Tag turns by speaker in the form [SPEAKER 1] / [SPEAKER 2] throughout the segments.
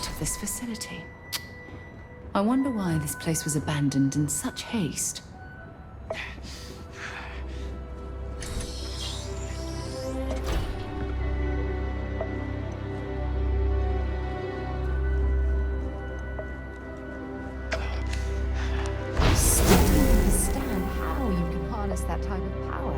[SPEAKER 1] state of this facility. I wonder why this place was abandoned in such haste. I still don't understand how you can harness that type of power.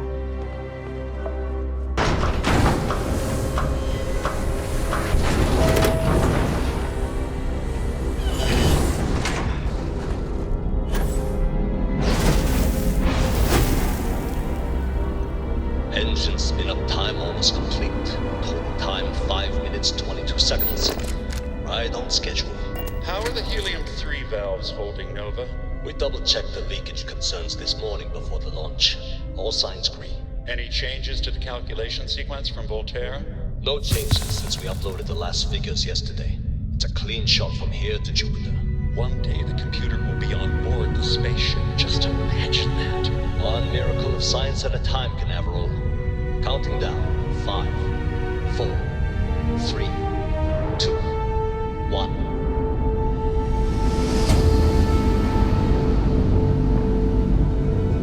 [SPEAKER 2] Engine spin-up time almost complete. Total time 5 minutes 22 seconds. Right on schedule.
[SPEAKER 3] How are the helium-3 valves holding, Nova?
[SPEAKER 2] We double-checked the leakage concerns this morning before the launch. All signs green.
[SPEAKER 3] Any changes to the calculation sequence from Voltaire?
[SPEAKER 2] No changes since we uploaded the last figures yesterday. It's a clean shot from here to Jupiter.
[SPEAKER 3] One day the computer will be on board the spaceship. Just imagine that.
[SPEAKER 2] One miracle of science at a time, Canaveral. Counting down. 5, 4, 3, 2, 1.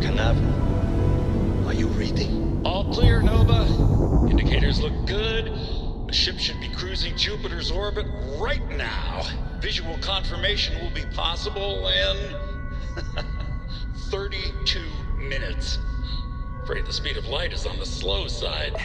[SPEAKER 2] Canaveral, are you reading?
[SPEAKER 3] All clear, Nova. Indicators look good. The ship should be cruising Jupiter's orbit right now. Visual confirmation will be possible in 32 minutes. Afraid the speed of light is on the slow side.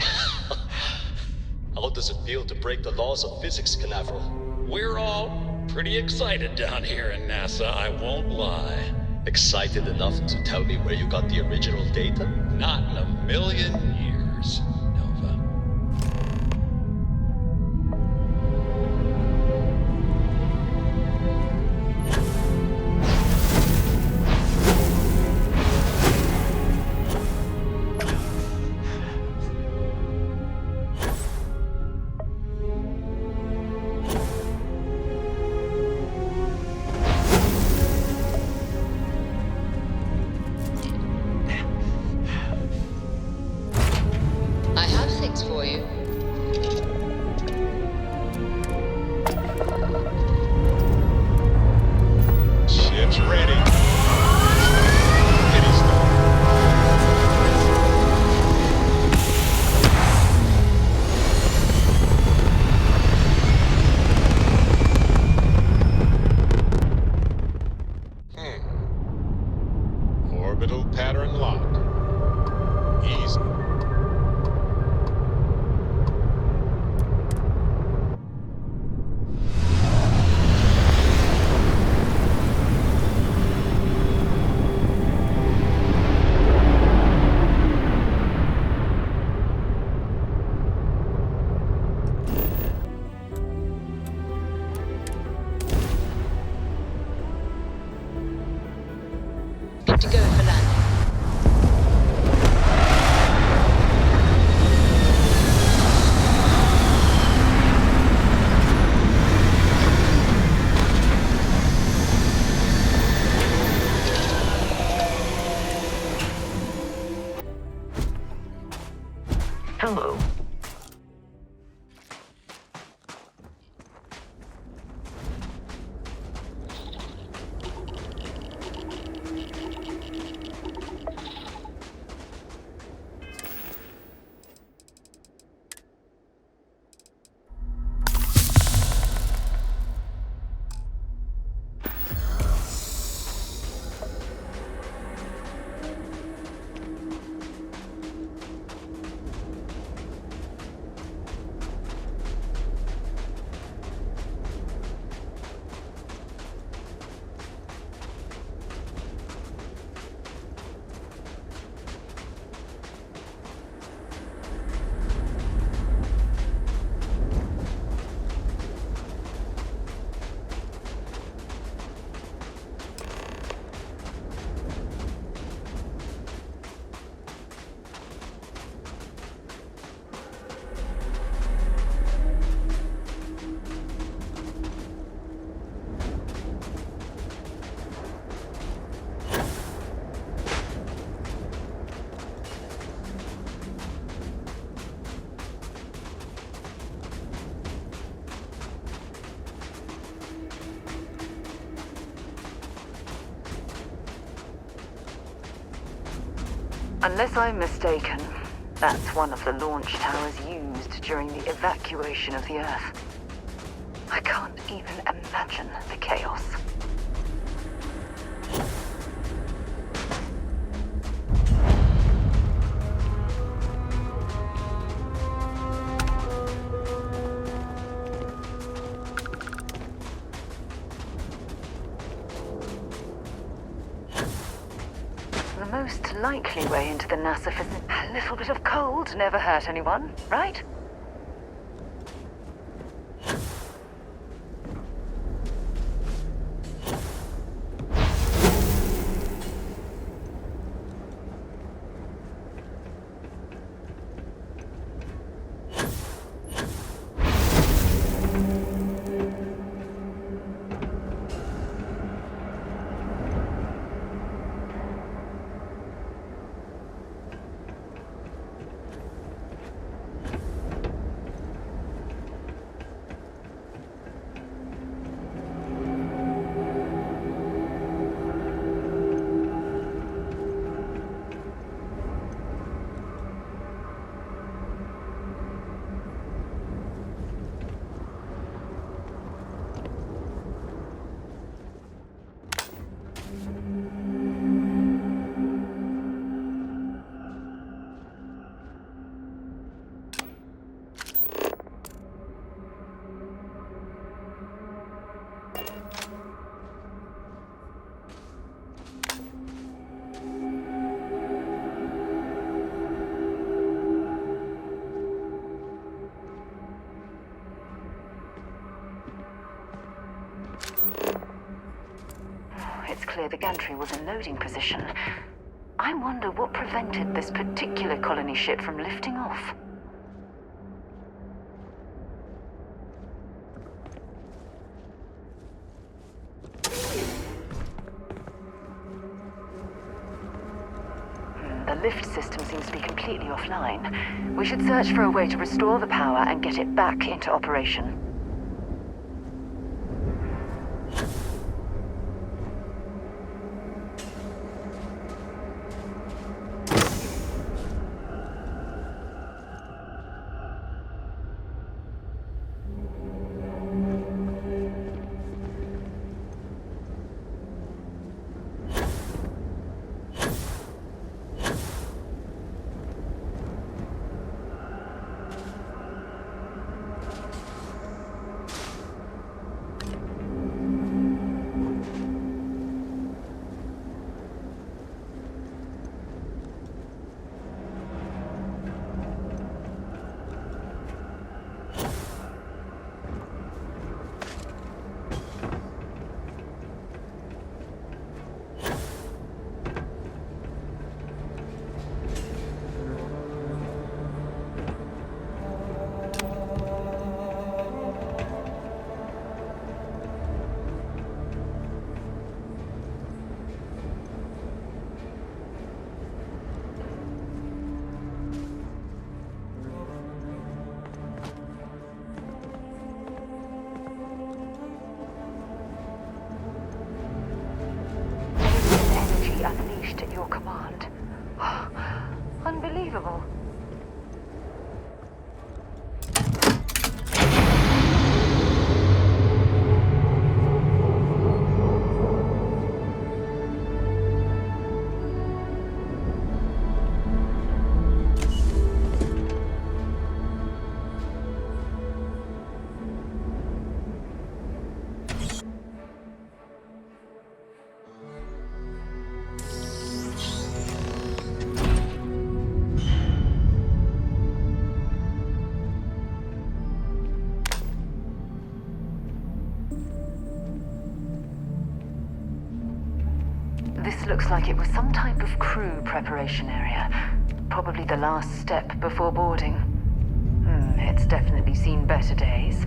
[SPEAKER 2] How does it feel to break the laws of physics, Canaveral?
[SPEAKER 3] We're all pretty excited down here in NASA, I won't lie.
[SPEAKER 2] Excited enough to tell me where you got the original data?
[SPEAKER 3] Not in a million years, Nova.
[SPEAKER 4] I have things for you.
[SPEAKER 3] Ship's ready. Kitty storm. Orbital pattern locked. Easy.
[SPEAKER 4] Good to go for landing.
[SPEAKER 5] Hello.
[SPEAKER 6] Unless I'm mistaken, that's one of the launch towers used during the evacuation of the Earth. I can't even imagine the chaos. The most likely way into the NASA facility. A little bit of cold never hurt anyone, right? It's clear the gantry was in loading position. I wonder what prevented this particular colony ship from lifting off. The lift system seems to be completely offline. We should search for a way to restore the power and get it back into operation. Unleashed at your command. Unbelievable. This looks like it was some type of crew preparation area. Probably the last step before boarding. It's definitely seen better days.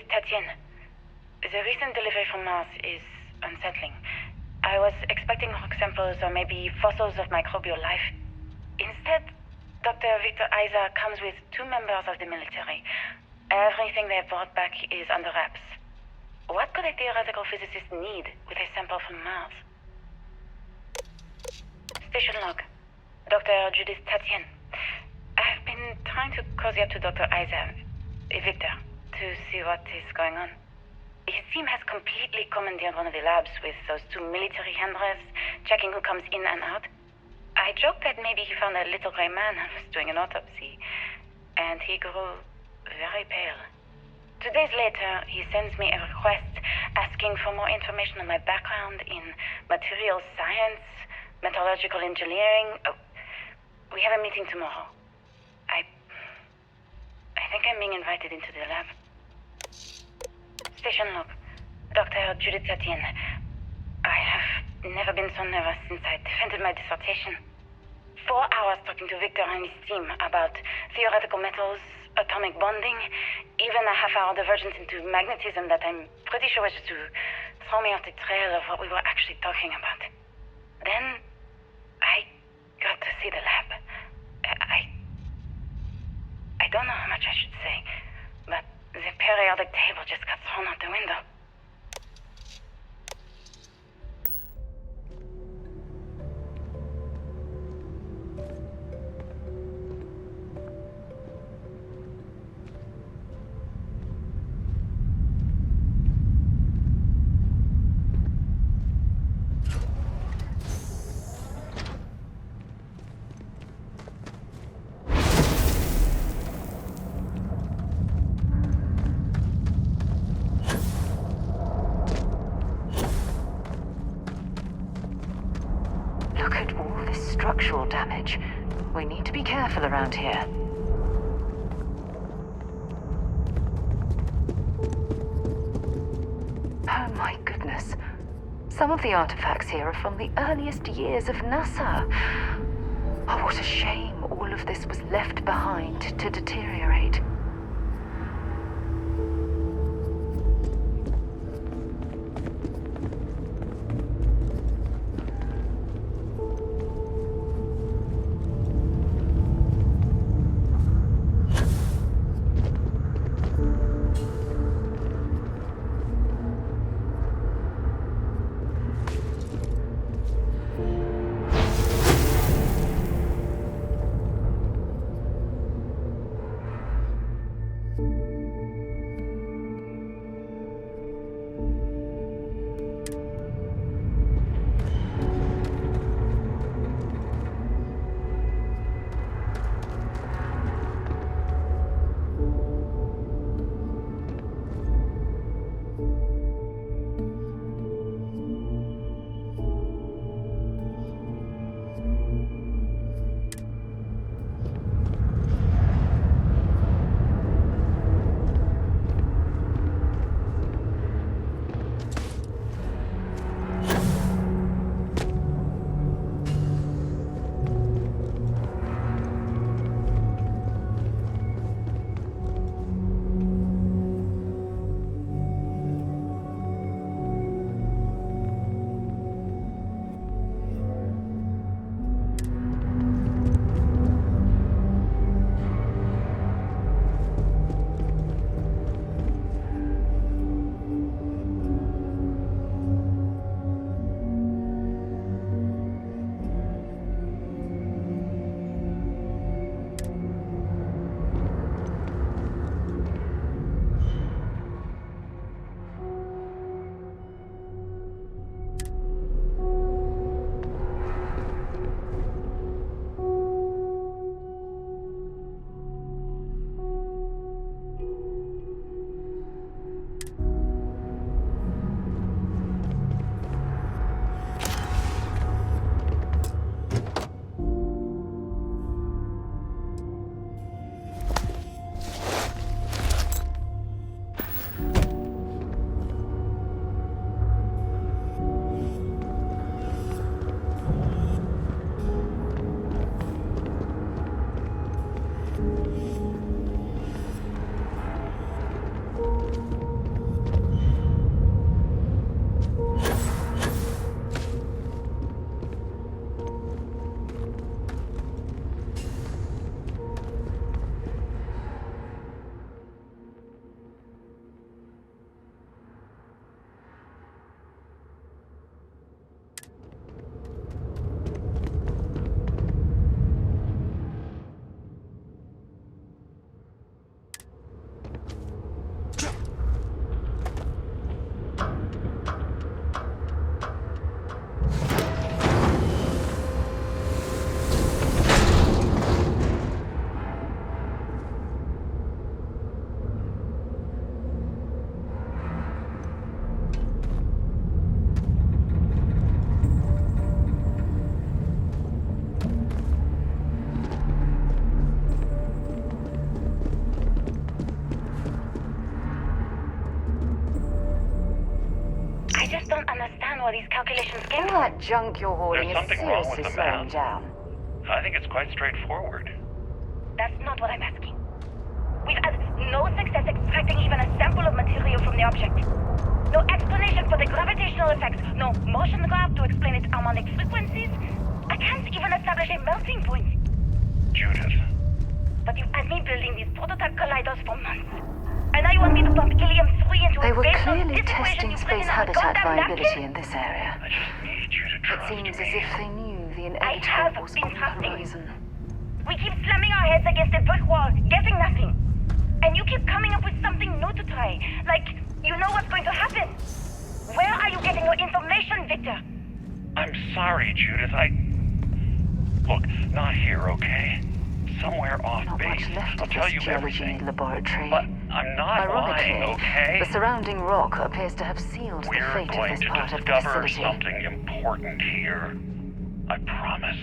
[SPEAKER 7] Judith Tatienne. The recent delivery from Mars is unsettling. I was expecting rock samples or maybe fossils of microbial life. Instead, Dr. Victor Isa comes with 2 members of the military. Everything they brought back is under wraps. What could a theoretical physicist need with a sample from Mars? Station log. Dr. Judith Tatienne. I've been trying to cozy up to Dr. Isa, Victor, to see what is going on. His team has completely commandeered one of the labs with those 2 military handlers, checking who comes in and out. I joked that maybe he found a little gray man and was doing an autopsy, and he grew very pale. 2 days later, he sends me a request asking for more information on my background in material science, metallurgical engineering. Oh, we have a meeting tomorrow. I think I'm being invited into the lab. Station log. Dr. Judith Tatienne. I have never been so nervous since I defended my dissertation. 4 hours talking to Victor and his team about theoretical metals, atomic bonding, even a half-hour divergence into magnetism that I'm pretty sure was just to throw me off the trail of what we were actually talking about. Then, I got to see the lab. I don't know how much I should say, but the periodic table just got thrown out the window.
[SPEAKER 6] Look at all this structural damage. We need to be careful around here. Oh my goodness. Some of the artifacts here are from the earliest years of NASA. Oh, what a shame all of this was left behind to deteriorate.
[SPEAKER 7] just don't understand where these calculations came
[SPEAKER 6] All
[SPEAKER 7] from.
[SPEAKER 6] that junk you're hauling
[SPEAKER 8] There's
[SPEAKER 6] is
[SPEAKER 8] something wrong with
[SPEAKER 6] seriously
[SPEAKER 8] the
[SPEAKER 6] slowing
[SPEAKER 8] math.
[SPEAKER 6] down.
[SPEAKER 8] I think it's quite straightforward.
[SPEAKER 7] That's not what I'm asking. We've had no success extracting even a sample of material from the object. No explanation for the gravitational effects. No motion graph to explain its harmonic frequencies. I can't even establish a melting point.
[SPEAKER 8] Judith,
[SPEAKER 7] But you've had me building these prototype colliders for months. And now you want me to pump helium-3 into
[SPEAKER 6] They
[SPEAKER 7] it
[SPEAKER 6] were
[SPEAKER 7] based on
[SPEAKER 6] clearly
[SPEAKER 7] this equation
[SPEAKER 6] testing
[SPEAKER 7] you've
[SPEAKER 6] space
[SPEAKER 7] written on a
[SPEAKER 6] habitat
[SPEAKER 7] goddamn
[SPEAKER 6] viability
[SPEAKER 7] napkin?
[SPEAKER 6] in this area.
[SPEAKER 8] I just need you to
[SPEAKER 6] It
[SPEAKER 8] trust
[SPEAKER 6] seems
[SPEAKER 8] me.
[SPEAKER 6] as if they knew the
[SPEAKER 7] I have
[SPEAKER 6] inevitable was
[SPEAKER 7] been
[SPEAKER 6] on the
[SPEAKER 7] trusting you.
[SPEAKER 6] horizon.
[SPEAKER 7] We keep slamming our heads against a brick wall, getting nothing. And you keep coming up with something new to try. Like, you know what's going to happen. Where are you getting your information, Victor?
[SPEAKER 8] I'm sorry, Judith. Look, not here, okay? Somewhere off
[SPEAKER 6] Not
[SPEAKER 8] base.
[SPEAKER 6] much left
[SPEAKER 8] I'll
[SPEAKER 6] of
[SPEAKER 8] tell
[SPEAKER 6] this
[SPEAKER 8] you
[SPEAKER 6] geology
[SPEAKER 8] everything.
[SPEAKER 6] laboratory.
[SPEAKER 8] But I'm not
[SPEAKER 6] Ironically,
[SPEAKER 8] lying, okay?
[SPEAKER 6] the surrounding rock appears to have sealed the
[SPEAKER 8] We're
[SPEAKER 6] fate of
[SPEAKER 8] going
[SPEAKER 6] this
[SPEAKER 8] to
[SPEAKER 6] part of the
[SPEAKER 8] discover
[SPEAKER 6] facility.
[SPEAKER 8] something important here. I promise.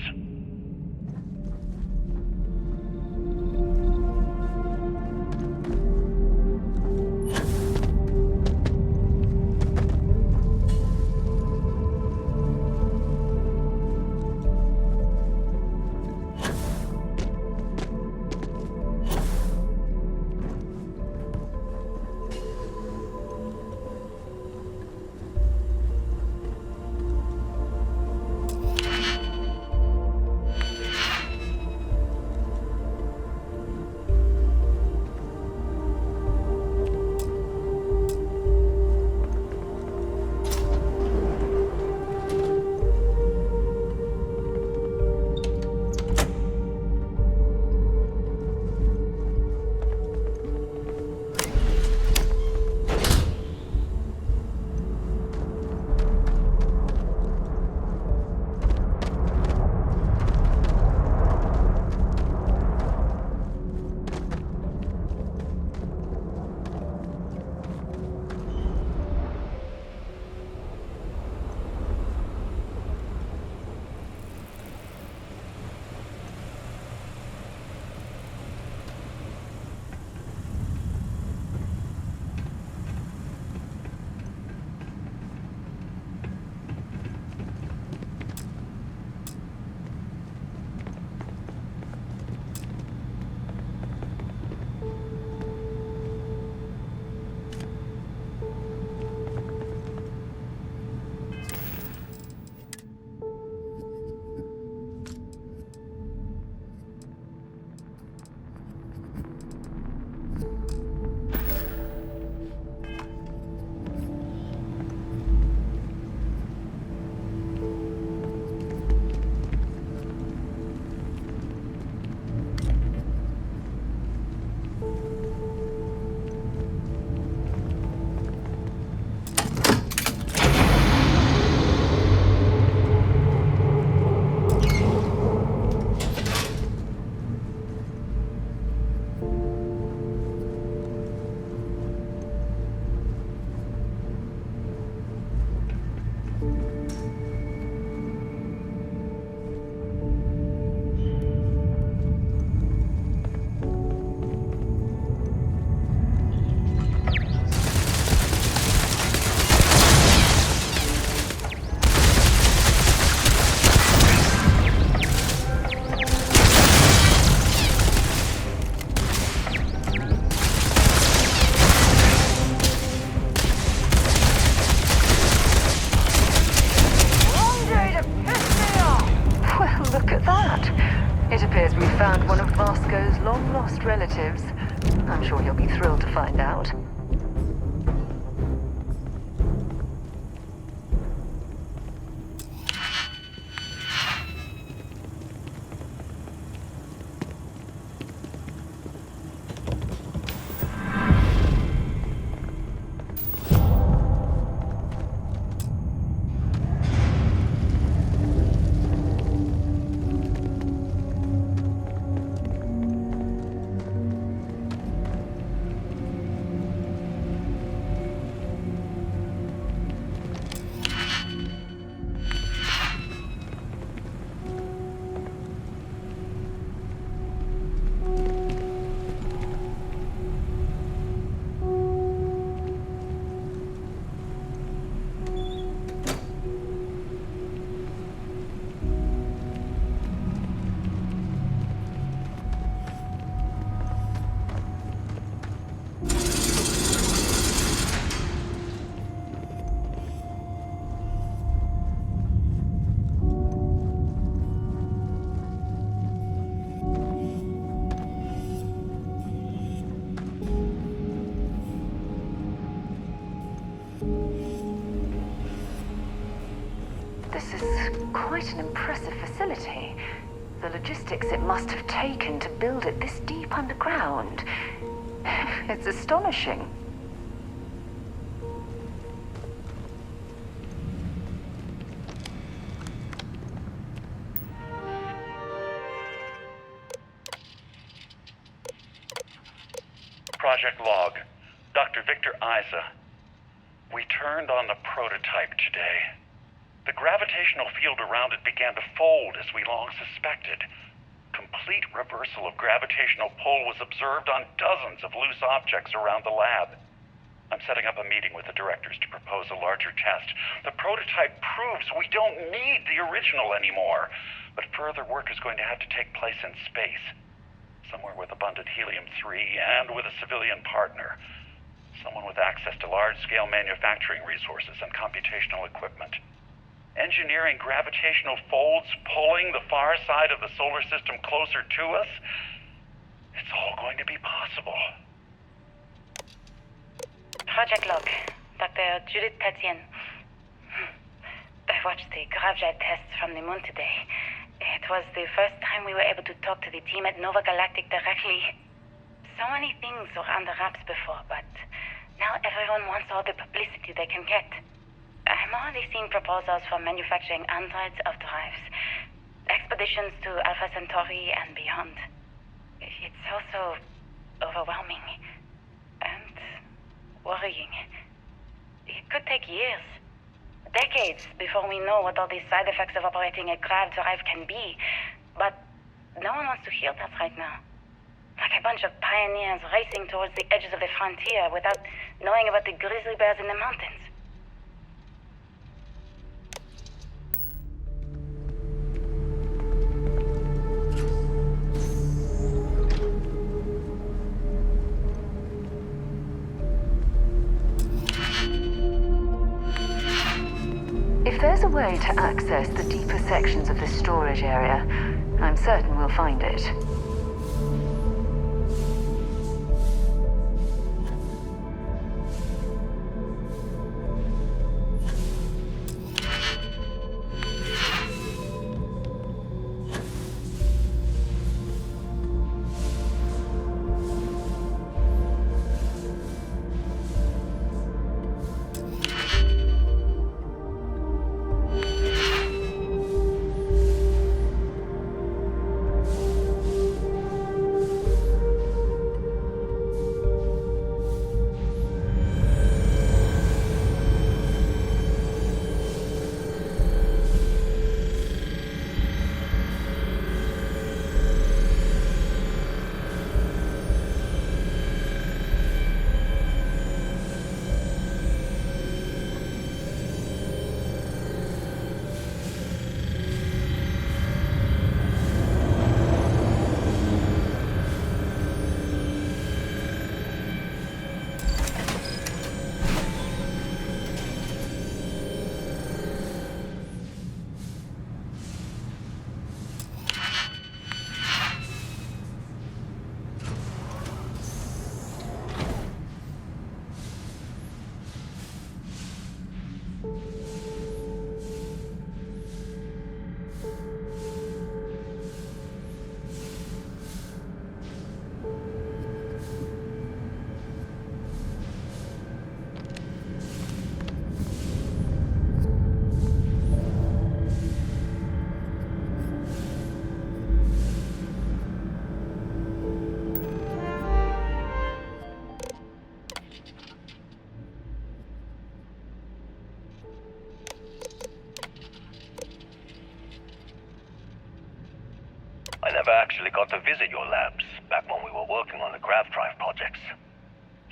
[SPEAKER 6] found one of Vasco's long-lost relatives. I'm sure he'll be thrilled to find out. This is quite an impressive facility. The logistics it must have taken to build it this deep underground. It's astonishing.
[SPEAKER 8] Project Log. Dr. Victor Isa. We turned on the prototype today. The gravitational field around it began to fold as we long suspected. Complete reversal of gravitational pull was observed on dozens of loose objects around the lab. I'm setting up a meeting with the directors to propose a larger test. The prototype proves we don't need the original anymore, but further work is going to have to take place in space. Somewhere with abundant helium-3 and with a civilian partner. Someone with access to large-scale manufacturing resources and computational equipment. Engineering gravitational folds pulling the far side of the solar system closer to us, it's all going to be possible.
[SPEAKER 7] Project Log, Dr. Judith Tatien. I watched the gravjet tests from the moon today. It was the first time we were able to talk to the team at Nova Galactic directly. So many things were under wraps before, but now everyone wants all the publicity they can get. I'm already seeing proposals for manufacturing androids of drives, expeditions to Alpha Centauri and beyond. It's also overwhelming and worrying. It could take years, decades, before we know what all the side effects of operating a grav drive can be. But no one wants to hear that right now. Like a bunch of pioneers racing towards the edges of the frontier without knowing about the grizzly bears in the mountains.
[SPEAKER 6] If there's a way to access the deeper sections of this storage area, I'm certain we'll find it.
[SPEAKER 9] I never actually got to visit your labs back when we were working on the grav drive projects.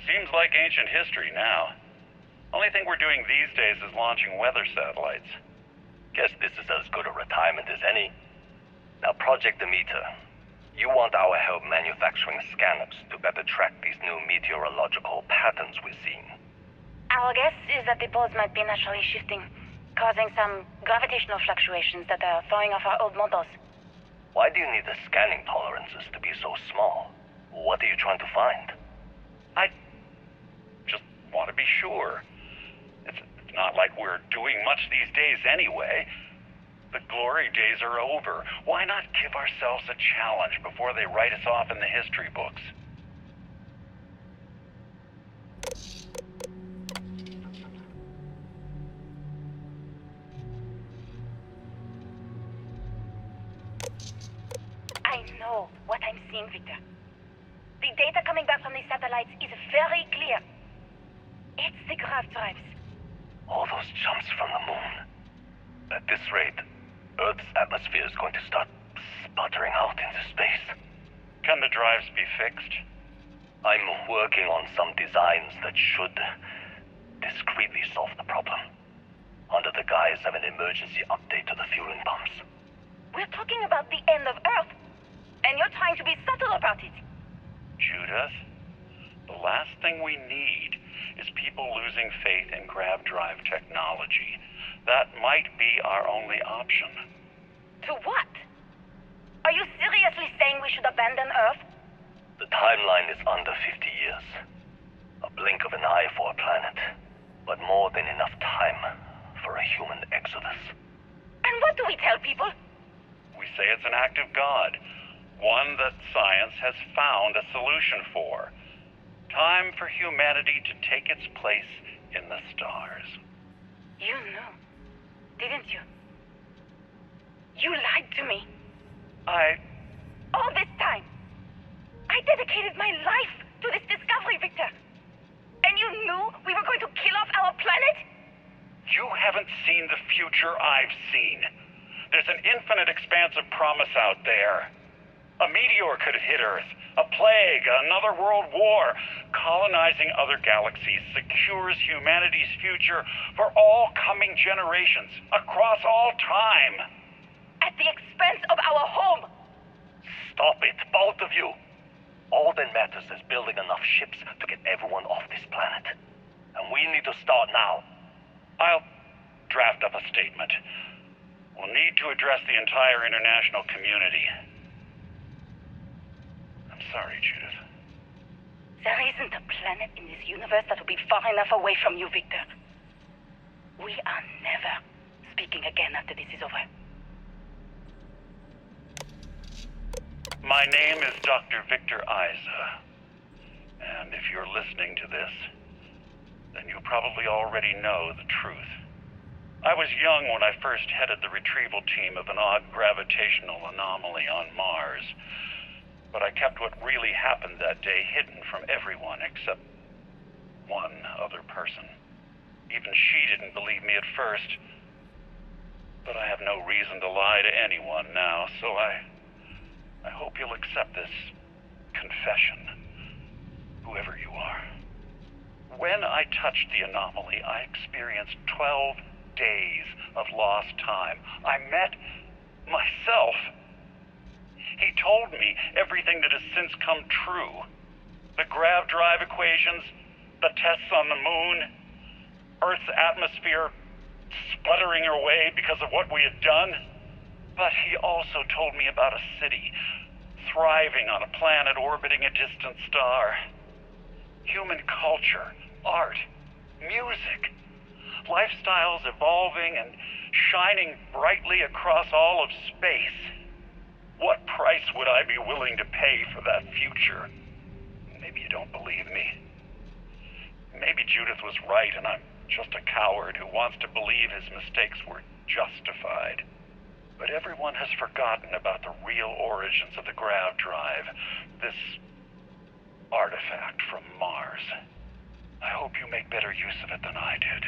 [SPEAKER 8] Seems like ancient history now. Only thing we're doing these days is launching weather satellites.
[SPEAKER 9] Guess this is as good a retirement as any. Now, Project Demeter, you want our help manufacturing scanners to better track these new meteorological patterns we're seeing.
[SPEAKER 7] Our guess is that the poles might be naturally shifting, causing some gravitational fluctuations that are throwing off our old models.
[SPEAKER 9] Why do you need the scanning tolerances to be so small? What are you trying to find?
[SPEAKER 8] I just want to be sure. It's not like we're doing much these days anyway. The glory days are over. Why not give ourselves a challenge before they write us off in the history books?
[SPEAKER 7] I know what I'm seeing, Victor. The data coming back from the satellites is very clear. It's the grav drives.
[SPEAKER 9] All those jumps from the moon. At this rate, Earth's atmosphere is going to start sputtering out into space.
[SPEAKER 8] Can the drives be fixed?
[SPEAKER 9] I'm working on some designs that should discreetly solve the problem, under the guise of an emergency update to the fueling pumps.
[SPEAKER 7] We're talking about the end of Earth, and you're trying to be subtle about it.
[SPEAKER 8] Judith, the last thing we need is people losing faith in grav drive technology. That might be our only option.
[SPEAKER 7] To what? Are you seriously saying we should abandon Earth?
[SPEAKER 9] The timeline is under 50 years. A blink of an eye for a planet, but more than enough time for a human exodus.
[SPEAKER 7] And what do we tell people?
[SPEAKER 8] We say it's an act of God, one that science has found a solution for. Time for humanity to take its place in the stars.
[SPEAKER 7] You knew, didn't you? You lied to me. All this time. I dedicated my life to this discovery, Victor. And you knew we were going to kill off our planet?
[SPEAKER 8] You haven't seen the future I've seen. There's an infinite expanse of promise out there. A meteor could hit Earth, a plague, another world war. Colonizing other galaxies secures humanity's future for all coming generations, across all time.
[SPEAKER 7] At the expense of our home.
[SPEAKER 9] Stop it, both of you. All that matters is building enough ships to get everyone off this planet. And we need to start now.
[SPEAKER 8] I'll draft up a statement. We'll need to address the entire international community. I'm sorry, Judith.
[SPEAKER 7] There isn't a planet in this universe that will be far enough away from you, Victor. We are never speaking again after this is over.
[SPEAKER 8] My name is Dr. Victor Isa. And if you're listening to this, then you probably already know the truth. I was young when I first headed the retrieval team of an odd gravitational anomaly on Mars. But I kept what really happened that day hidden from everyone except one other person. Even she didn't believe me at first. But I have no reason to lie to anyone now, so I hope you'll accept this confession, whoever you are. When I touched the anomaly, I experienced 12 days of lost time. I met myself. He told me everything that has since come true. The grav drive equations, the tests on the moon, Earth's atmosphere sputtering away because of what we had done. But he also told me about a city thriving on a planet orbiting a distant star. Human culture, art, music, lifestyles evolving and shining brightly across all of space. What price would I be willing to pay for that future? Maybe you don't believe me. Maybe Judith was right and I'm just a coward who wants to believe his mistakes were justified. But everyone has forgotten about the real origins of the grav drive, this artifact from Mars. I hope you make better use of it than I did.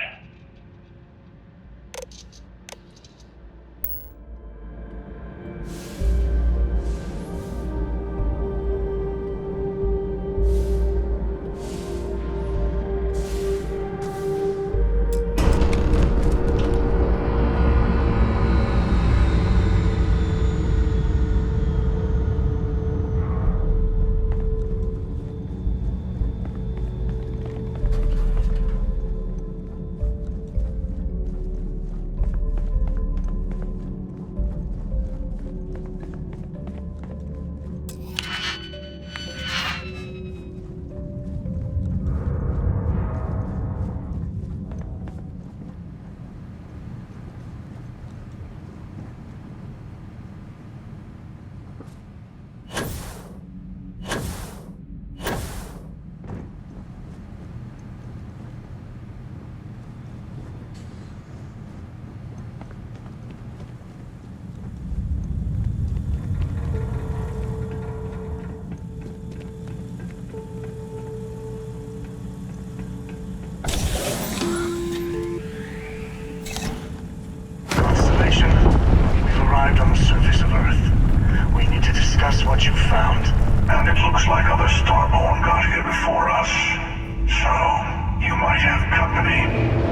[SPEAKER 10] Station. We've arrived on the surface of Earth. We need to discuss what you found.
[SPEAKER 11] And it looks like other Starborn got here before us. So, you might have company.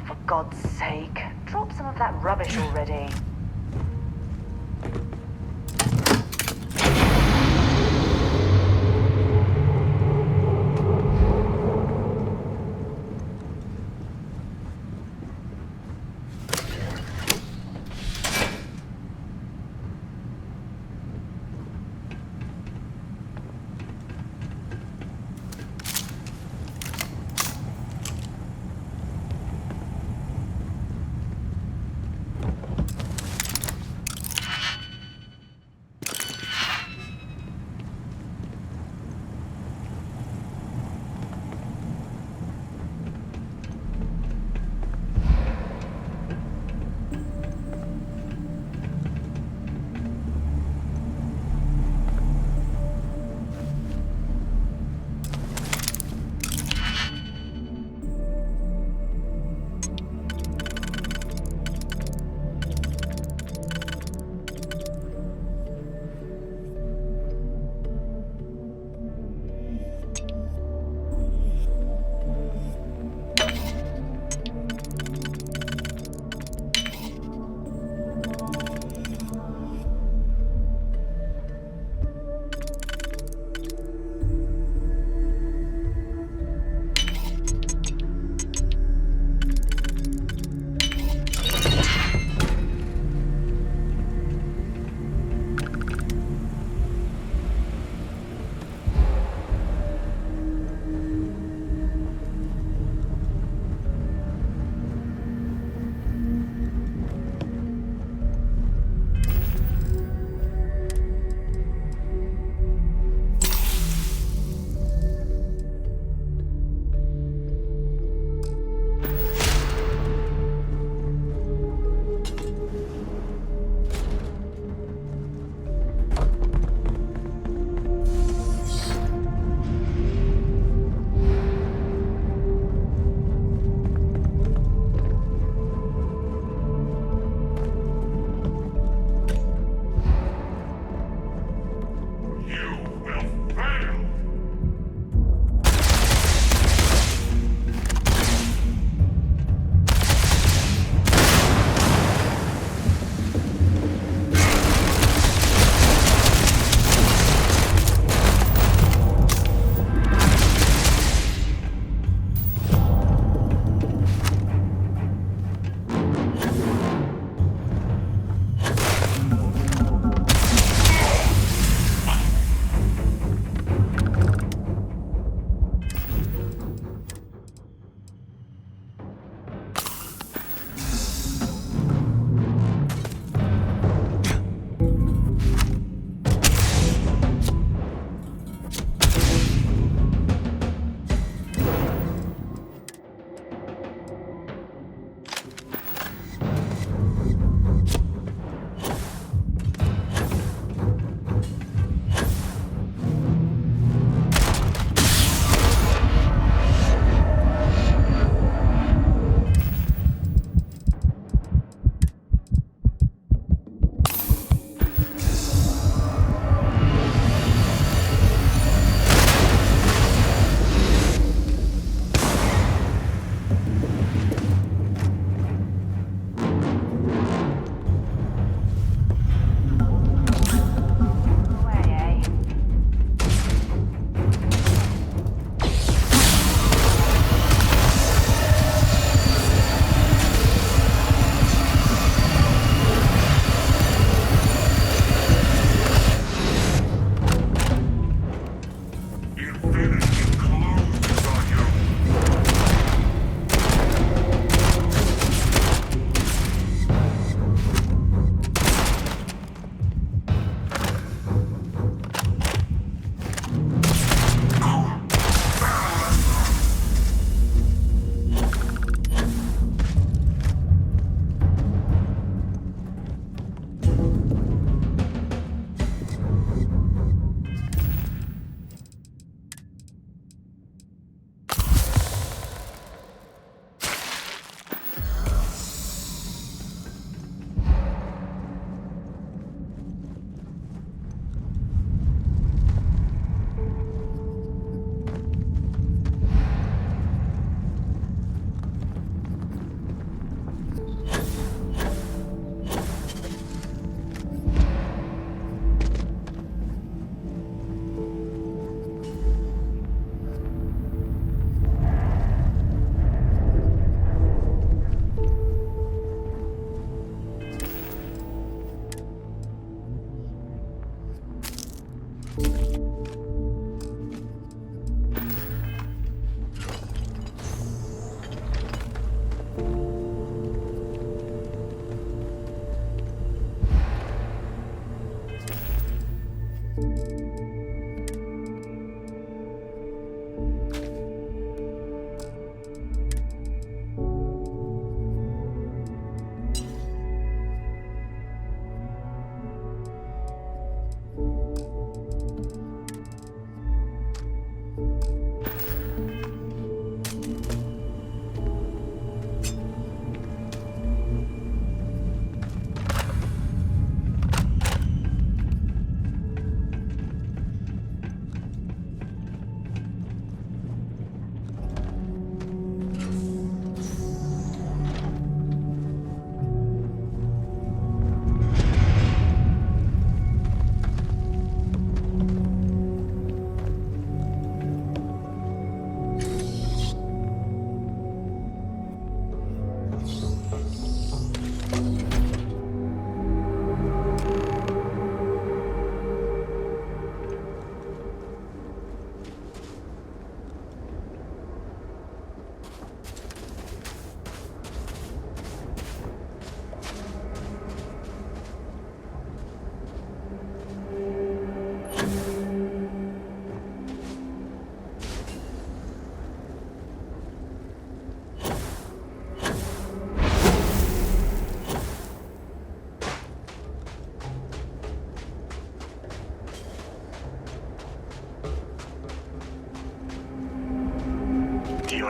[SPEAKER 6] For God's sake, drop some of that rubbish already.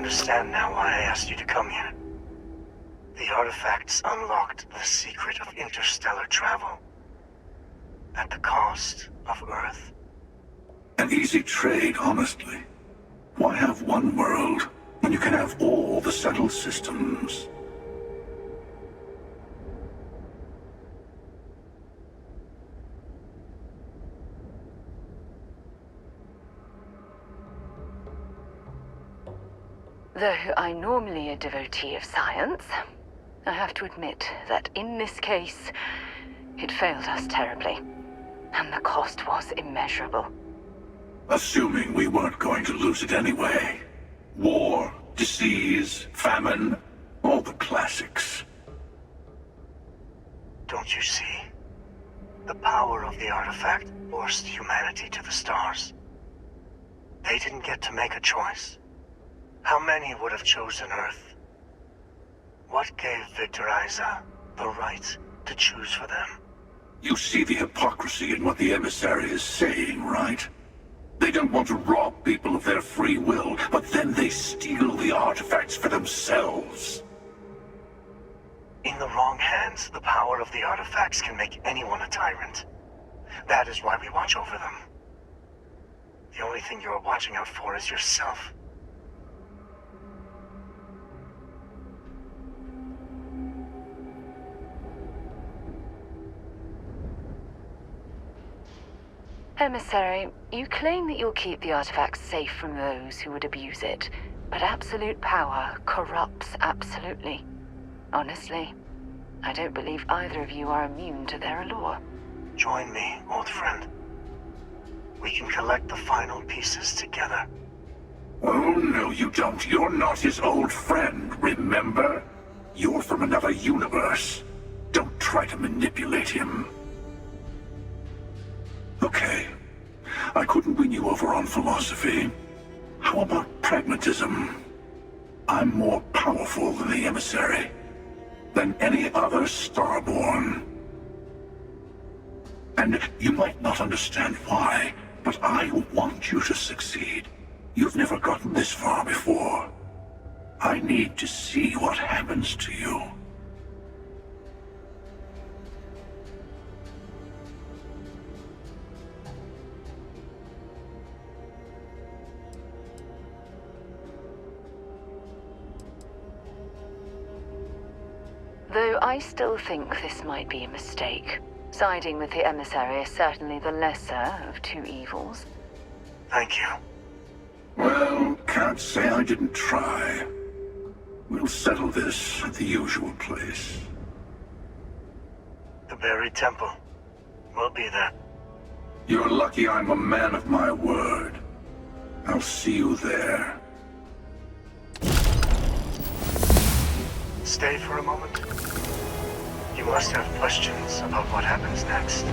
[SPEAKER 10] understand now why I asked you to come here. The artifacts unlocked the secret of interstellar travel. At the cost of Earth.
[SPEAKER 11] An easy trade, honestly. Why have one world when you can have all the settled systems?
[SPEAKER 6] Though I'm normally a devotee of science, I have to admit that in this case, it failed us terribly. And the cost was immeasurable.
[SPEAKER 11] Assuming we weren't going to lose it anyway. War, disease, famine, all the classics.
[SPEAKER 10] Don't you see? The power of the artifact forced humanity to the stars. They didn't get to make a choice. How many would have chosen Earth? What gave Victor Isa the right to choose for them?
[SPEAKER 11] You see the hypocrisy in what the emissary is saying, right? They don't want to rob people of their free will, but then they steal the artifacts for themselves.
[SPEAKER 10] In the wrong hands, the power of the artifacts can make anyone a tyrant. That is why we watch over them. The only thing you're watching out for is yourself.
[SPEAKER 6] Emissary, you claim that you'll keep the artifacts safe from those who would abuse it, but absolute power corrupts absolutely. Honestly, I don't believe either of you are immune to their allure.
[SPEAKER 10] Join me, old friend. We can collect the final pieces together.
[SPEAKER 11] Oh, no, you don't. You're not his old friend, remember? You're from another universe. Don't try to manipulate him. Okay. I couldn't win you over on philosophy. How about pragmatism? I'm more powerful than the emissary. Than any other starborn. And you might not understand why, but I want you to succeed. You've never gotten this far before. I need to see what happens to you.
[SPEAKER 6] Though I still think this might be a mistake. Siding with the emissary is certainly the lesser of two evils.
[SPEAKER 10] Thank you.
[SPEAKER 11] Well, can't say I didn't try. We'll settle this at the usual place.
[SPEAKER 10] The buried temple. We'll be there.
[SPEAKER 11] You're lucky I'm a man of my word. I'll see you there.
[SPEAKER 10] Stay for a moment. You must have questions about what happens next.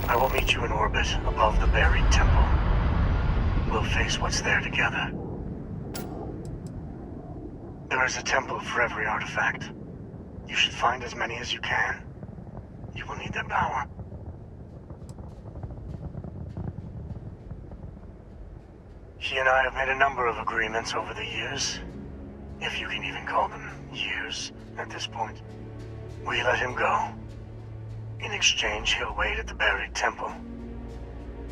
[SPEAKER 10] I will meet you in orbit above the buried temple. We'll face what's there together. There is a temple for every artifact. You should find as many as you can. You will need their power. He and I have made a number of agreements over the years. If you can even call them years at this point. We let him go. In exchange, he'll wait at the buried temple.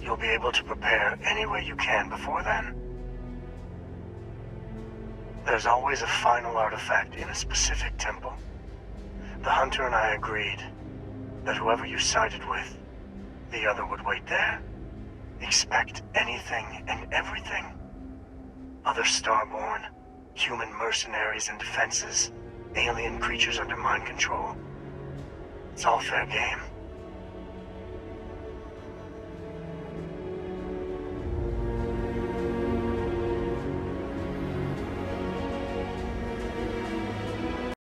[SPEAKER 10] You'll be able to prepare any way you can before then. There's always a final artifact in a specific temple. The hunter and I agreed that whoever you sided with, the other would wait there. Expect anything and everything. Other starborn, human mercenaries and defenses, alien creatures under mind control. It's all fair game.